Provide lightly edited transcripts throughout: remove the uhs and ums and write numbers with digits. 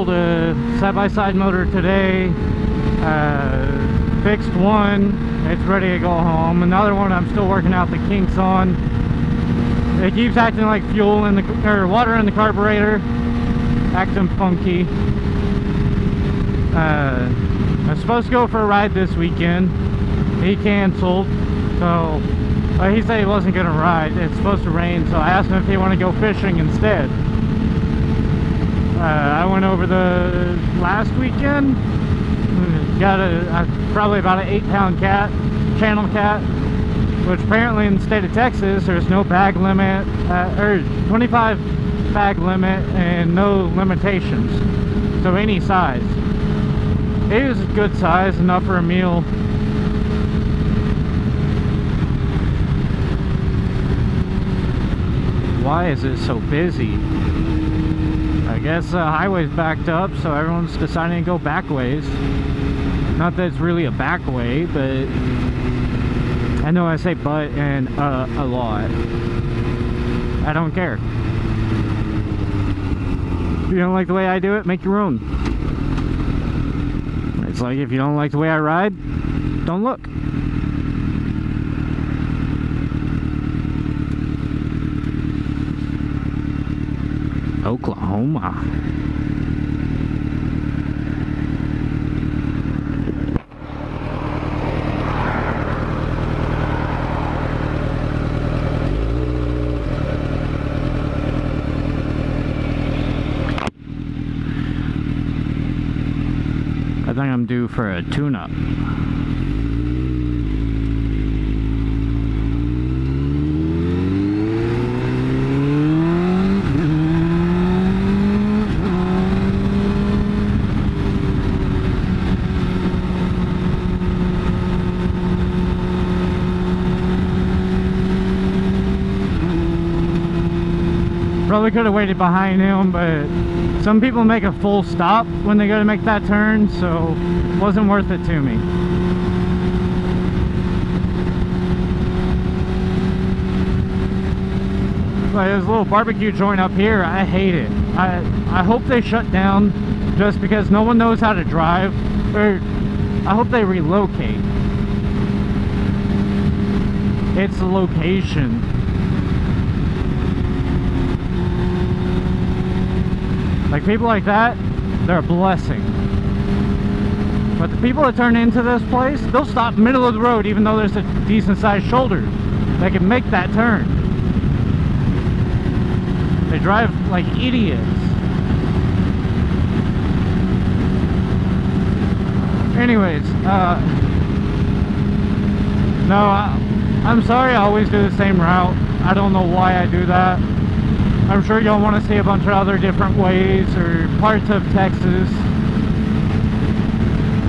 build a side-by-side motor today. Fixed one, it's ready to go home. Another one I'm still working out the kinks on. It keeps acting like fuel in the, or water in the carburetor, acting funky. I was supposed to go for a ride this weekend. He canceled, so he said he wasn't going to ride. It's supposed to rain, so I asked him if he wanted to go fishing instead. I went over the last weekend, got probably about an 8-pound cat, channel cat, which apparently in the state of Texas there's no bag limit, or 25 bag limit and no limitations, so any size. It was a good size, enough for a meal. Why is it so busy? I guess the highway's backed up, so everyone's deciding to go back ways. Not that it's really a back way, but I know I say but and a lot. I don't care. If you don't like the way I do it, make your own. It's like if you don't like the way I ride, don't look. Oklahoma. I think I'm due for a tune-up. Probably could have waited behind him, but some people make a full stop when they go to make that turn, so it wasn't worth it to me. But there's a little barbecue joint up here. I hate it. I hope they shut down just because no one knows how to drive, or I hope they relocate. It's the location. Like, people like that, they're a blessing. But the people that turn into this place, they'll stop middle of the road even though there's a decent sized shoulder. They can make that turn. They drive like idiots. Anyways, no, I'm sorry I always do the same route. I don't know why I do that. I'm sure y'all want to see a bunch of other different ways or parts of Texas.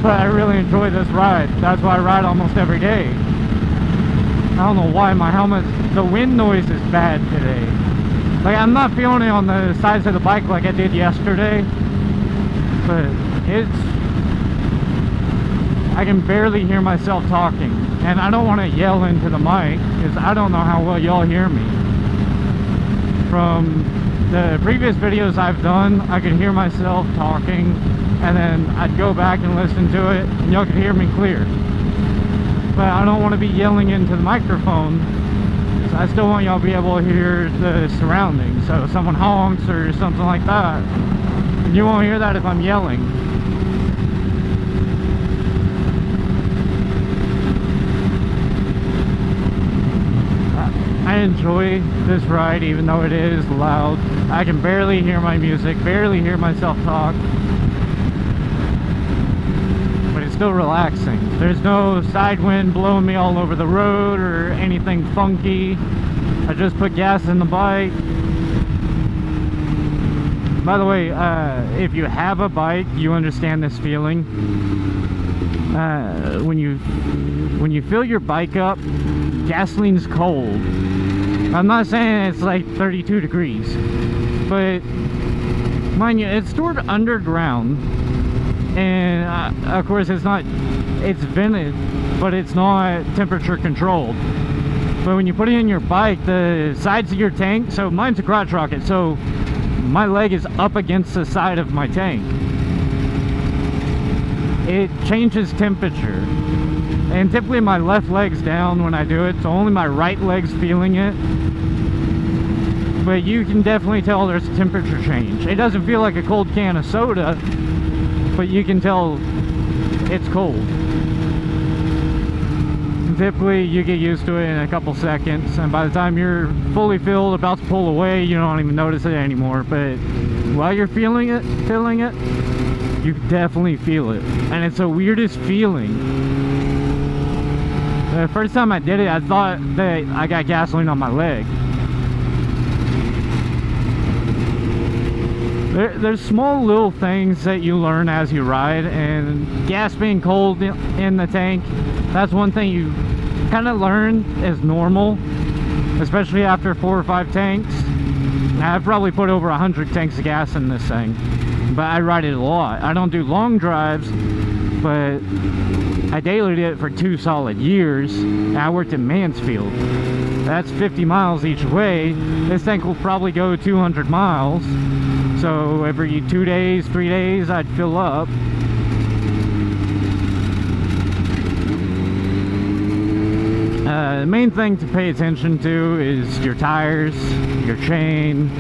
But I really enjoy this ride. That's why I ride almost every day. I don't know why my helmet, the wind noise is bad today. Like, I'm not feeling it on the sides of the bike like I did yesterday. But I can barely hear myself talking. And I don't want to yell into the mic because I don't know how well y'all hear me. From the previous videos I've done, I could hear myself talking, and then I'd go back and listen to it, and y'all could hear me clear. But I don't want to be yelling into the microphone, because I still want y'all to be able to hear the surroundings. So if someone honks or something like that, you won't hear that if I'm yelling. I enjoy this ride even though it is loud. I can barely hear my music, barely hear myself talk. But it's still relaxing. There's no side wind blowing me all over the road or anything funky. I just put gas in the bike. By the way, if you have a bike, you understand this feeling. When you fill your bike up, gasoline's cold. I'm not saying it's like 32 degrees, but mind you, it's stored underground, and of course it's vented, but it's not temperature controlled. But when you put it in your bike, the sides of your tank, so mine's a crotch rocket, so my leg is up against the side of my tank. It changes temperature. And typically my left leg's down when I do it, so only my right leg's feeling it. But you can definitely tell there's a temperature change. It doesn't feel like a cold can of soda, but you can tell it's cold. And typically you get used to it in a couple seconds, and by the time you're fully filled, about to pull away, you don't even notice it anymore. But while you're feeling it, you definitely feel it. And it's the weirdest feeling. The first time I did it, I thought that I got gasoline on my leg. There's small little things that you learn as you ride, and gas being cold in the tank, that's one thing you kind of learn is normal, especially after 4 or 5 tanks. I've probably put over 100 tanks of gas in this thing, but I ride it a lot. I don't do long drives, but I daily did it for 2 solid years, and I worked in Mansfield. That's 50 miles each way. This tank will probably go 200 miles. So every 2 days, 3 days, I'd fill up. The main thing to pay attention to is your tires, your chain.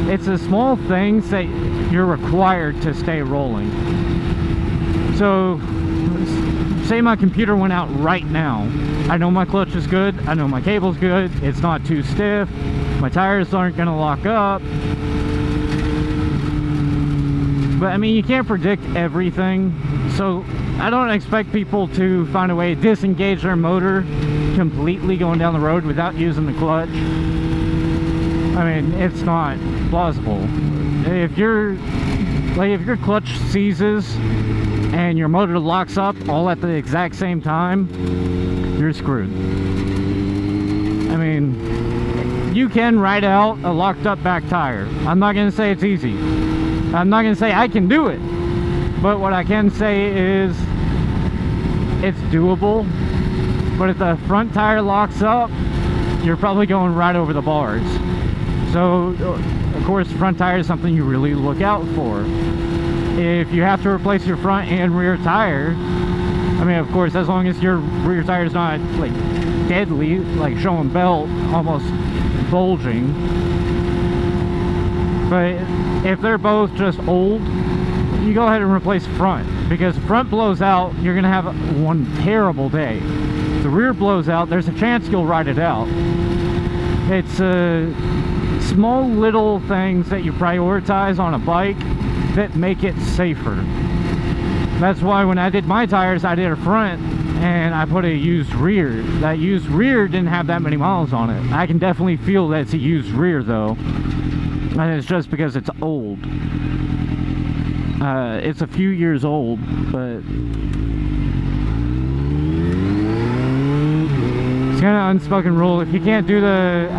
It's the small things that you're required to stay rolling. So say my computer went out right now. I know my clutch is good, I know my cable's good, it's not too stiff, my tires aren't gonna lock up. But I mean, you can't predict everything, so I don't expect people to find a way to disengage their motor completely going down the road without using the clutch. I mean, it's not plausible. If your clutch seizes and your motor locks up all at the exact same time, you're screwed. I mean, you can ride out a locked up back tire. I'm not going to say it's easy. I'm not going to say I can do it. But what I can say is it's doable. But if the front tire locks up, you're probably going right over the bars. So, of course, front tire is something you really look out for. If you have to replace your front and rear tire, I mean, of course, as long as your rear tire is not like deadly, like showing belt, almost bulging. But if they're both just old, you go ahead and replace front, because front blows out, you're gonna have one terrible day. If the rear blows out, there's a chance you'll ride it out. It's small little things that you prioritize on a bike that make it safer. That's why when I did my tires, I did a front and I put a used rear. That used rear didn't have that many miles on it. I can definitely feel that it's a used rear though, and it's just because it's old. It's a few years old, but it's kind of unspoken rule. If you can't do the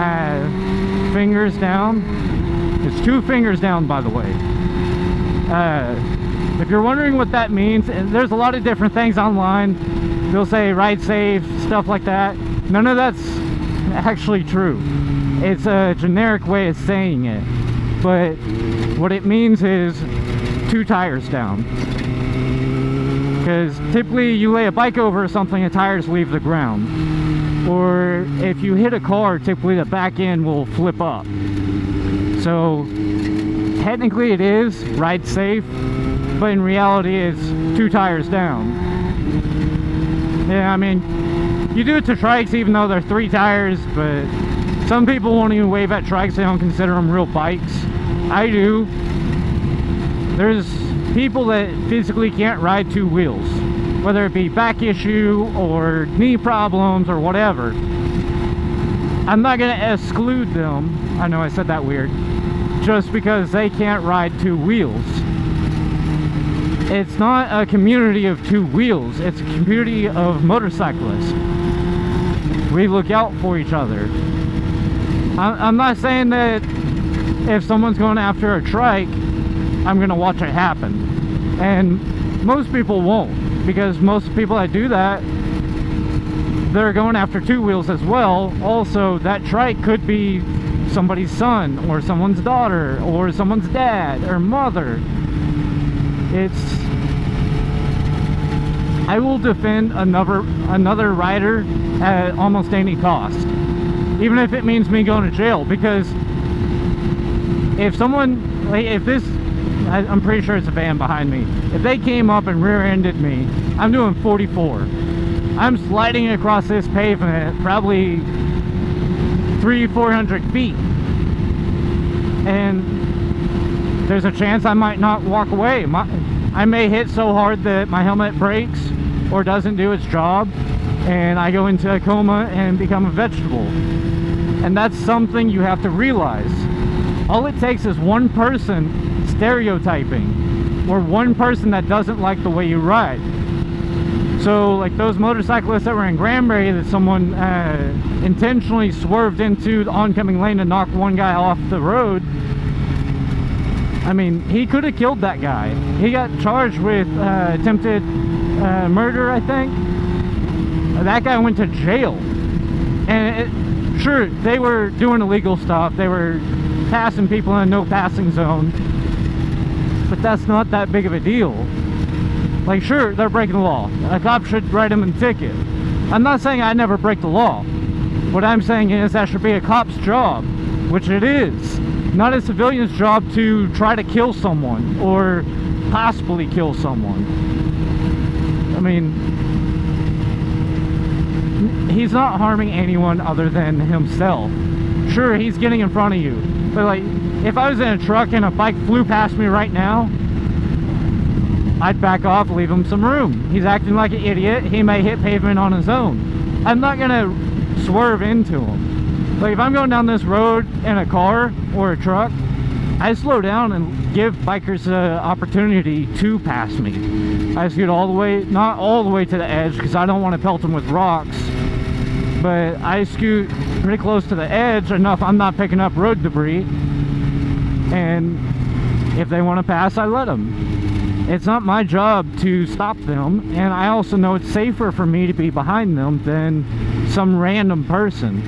fingers down, it's 2 fingers down, by the way. If you're wondering what that means, and there's a lot of different things online. They'll say ride safe, stuff like that. None of that's actually true. It's a generic way of saying it. But what it means is 2 tires down. Because typically you lay a bike over something, the tires leave the ground. Or if you hit a car, typically the back end will flip up. So technically it is ride safe, but in reality it's 2 tires down. Yeah, I mean, you do it to trikes even though they're 3 tires, but some people won't even wave at trikes. They don't consider them real bikes. I do. There's people that physically can't ride 2 wheels, whether it be back issue or knee problems or whatever. I'm not going to exclude them, I know I said that weird, just because they can't ride 2 wheels. It's not a community of 2 wheels, it's a community of motorcyclists. We look out for each other. I'm not saying that if someone's going after a trike, I'm going to watch it happen. And most people won't, because most people that do that, they're going after two wheels as well. Also, that trike could be somebody's son or someone's daughter or someone's dad or mother. I will defend another rider at almost any cost, even if it means me going to jail. Because if someone, like, I'm pretty sure it's a van behind me, if they came up and rear-ended me, I'm doing 44. I'm sliding across this pavement probably 300-400 feet, and there's a chance I might not walk away. I may hit so hard that my helmet breaks or doesn't do its job, and I go into a coma and become a vegetable. And that's something you have to realize. All it takes is one person stereotyping, or one person that doesn't like the way you ride. So like those motorcyclists that were in Granbury that someone intentionally swerved into the oncoming lane to knock one guy off the road, I mean, he could have killed that guy. He got charged with attempted murder, I think. That guy went to jail. And sure, they were doing illegal stuff. They were passing people in a no passing zone. But that's not that big of a deal. Like, sure, they're breaking the law. A cop should write them a ticket. I'm not saying I never break the law. What I'm saying is that should be a cop's job, which it is. Not a civilian's job to try to kill someone or possibly kill someone. I mean, he's not harming anyone other than himself. Sure, he's getting in front of you, but like, if I was in a truck and a bike flew past me right now, I'd back off, leave him some room. He's acting like an idiot. He may hit pavement on his own. I'm not gonna swerve into him. Like, if I'm going down this road in a car or a truck, I slow down and give bikers an opportunity to pass me. I scoot all the way, not all the way to the edge, because I don't want to pelt them with rocks, but I scoot pretty close to the edge enough I'm not picking up road debris, and if they want to pass, I let them. It's not my job to stop them, and I also know it's safer for me to be behind them than some random person.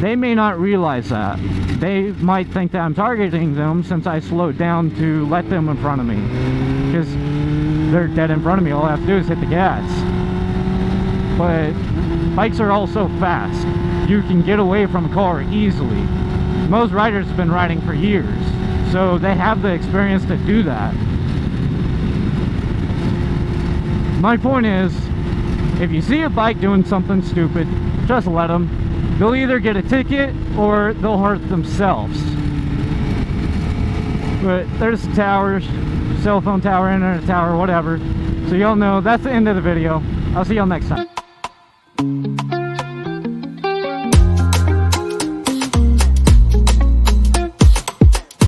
They may not realize that. They might think that I'm targeting them since I slowed down to let them in front of me. Because they're dead in front of me, all I have to do is hit the gas. But bikes are also fast. You can get away from a car easily. Most riders have been riding for years, so they have the experience to do that. My point is, if you see a bike doing something stupid, just let them. They'll either get a ticket or they'll hurt themselves. But there's towers, cell phone tower, internet tower, whatever. So y'all know that's the end of the video. I'll see y'all next time.